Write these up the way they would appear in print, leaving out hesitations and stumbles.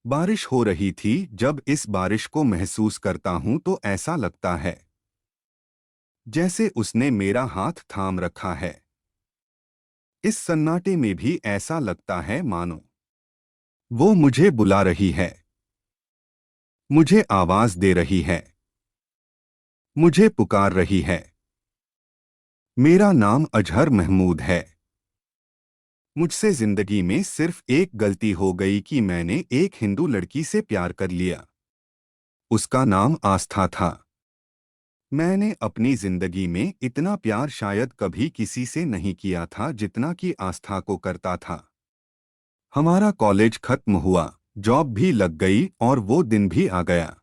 बारिश हो रही थी। जब इस बारिश को महसूस करता हूं तो ऐसा लगता है जैसे उसने मेरा हाथ थाम रखा है। इस सन्नाटे में भी ऐसा लगता है मानो वो मुझे बुला रही है, मुझे आवाज दे रही है, मुझे पुकार रही है। मेरा नाम अजहर महमूद है। मुझसे जिंदगी में सिर्फ एक गलती हो गई कि मैंने एक हिंदू लड़की से प्यार कर लिया। उसका नाम आस्था था। मैंने अपनी जिंदगी में इतना प्यार शायद कभी किसी से नहीं किया था जितना कि आस्था को करता था। हमारा कॉलेज खत्म हुआ, जॉब भी लग गई और वो दिन भी आ गया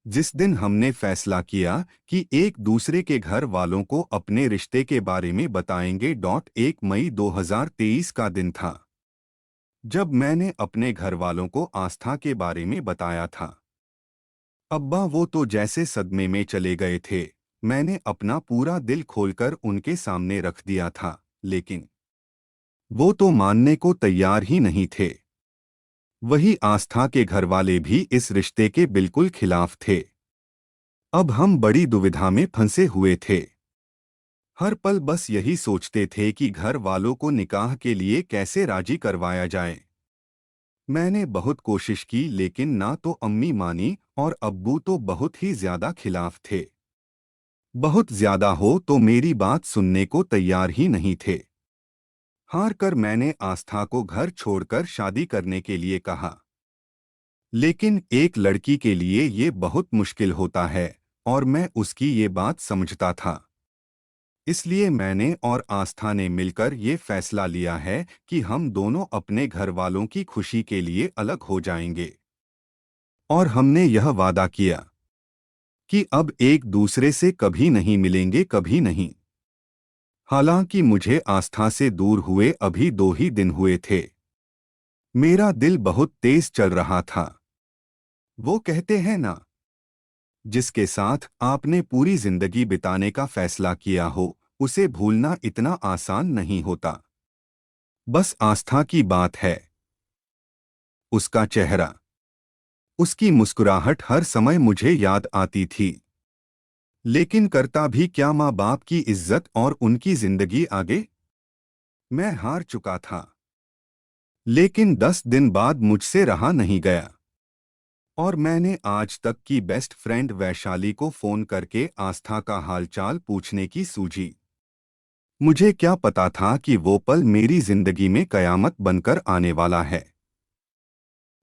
जिस दिन हमने फैसला किया कि एक दूसरे के घर वालों को अपने रिश्ते के बारे में बताएंगे। 1 मई 2023 का दिन था जब मैंने अपने घर वालों को आस्था के बारे में बताया था। अब्बा वो तो जैसे सदमे में चले गए थे। मैंने अपना पूरा दिल खोलकर उनके सामने रख दिया था, लेकिन वो तो मानने को तैयार ही नहीं थे। वही आस्था के घरवाले भी इस रिश्ते के बिल्कुल खिलाफ थे। अब हम बड़ी दुविधा में फंसे हुए थे। हर पल बस यही सोचते थे कि घर वालों को निकाह के लिए कैसे राजी करवाया जाए। मैंने बहुत कोशिश की लेकिन ना तो अम्मी मानी और अब्बू तो बहुत ही ज्यादा खिलाफ थे। बहुत ज्यादा हो तो मेरी बात सुनने को तैयार ही नहीं थे। हार कर मैंने आस्था को घर छोड़कर शादी करने के लिए कहा। लेकिन एक लड़की के लिए ये बहुत मुश्किल होता है और मैं उसकी ये बात समझता था। इसलिए मैंने और आस्था ने मिलकर ये फैसला लिया है कि हम दोनों अपने घर वालों की खुशी के लिए अलग हो जाएंगे। और हमने यह वादा किया कि अब एक दूसरे से कभी नहीं मिलेंगे, कभी नहीं। हालांकि मुझे आस्था से दूर हुए अभी 2 ही दिन हुए थे। मेरा दिल बहुत तेज चल रहा था। वो कहते हैं ना, जिसके साथ आपने पूरी जिंदगी बिताने का फैसला किया हो उसे भूलना इतना आसान नहीं होता। बस आस्था की बात है। उसका चेहरा, उसकी मुस्कुराहट हर समय मुझे याद आती थी। लेकिन करता भी क्या माँ बाप की इज्जत और उनकी जिंदगी आगे। मैं हार चुका था। लेकिन 10 दिन बाद मुझसे रहा नहीं गया और मैंने आज तक की बेस्ट फ्रेंड वैशाली को फोन करके आस्था का हालचाल पूछने की सूझी। मुझे क्या पता था कि वो पल मेरी जिंदगी में कयामत बनकर आने वाला है,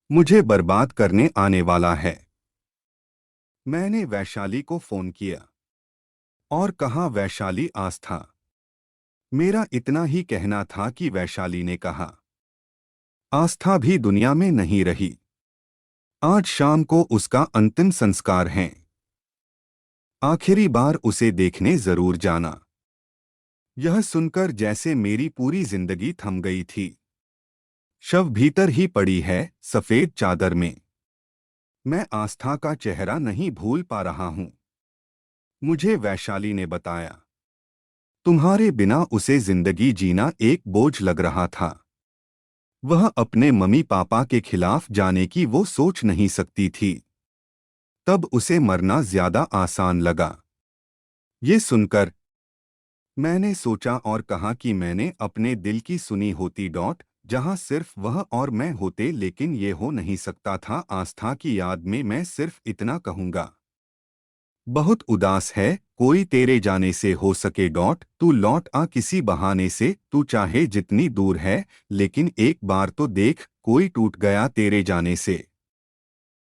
मुझे बर्बाद करने आने वाला है। मैंने वैशाली को फोन किया और कहा, वैशाली आस्था। मेरा इतना ही कहना था कि वैशाली ने कहा, आस्था भी दुनिया में नहीं रही। आज शाम को उसका अंतिम संस्कार है। आखिरी बार उसे देखने जरूर जाना। यह सुनकर जैसे मेरी पूरी जिंदगी थम गई थी। शव भीतर ही पड़ी है, सफेद चादर में। मैं आस्था का चेहरा नहीं भूल पा रहा हूं। मुझे वैशाली ने बताया, तुम्हारे बिना उसे जिंदगी जीना एक बोझ लग रहा था। वह अपने मम्मी पापा के खिलाफ जाने की वो सोच नहीं सकती थी। तब उसे मरना ज्यादा आसान लगा। ये सुनकर मैंने सोचा और कहा कि मैंने अपने दिल की सुनी होती जहां सिर्फ वह और मैं होते, लेकिन ये हो नहीं सकता था। आस्था की याद में मैं सिर्फ इतना कहूंगा, बहुत उदास है, कोई तेरे जाने से हो सके। तू लौट आ किसी बहाने से, तू चाहे जितनी दूर है, लेकिन एक बार तो देख, कोई टूट गया तेरे जाने से।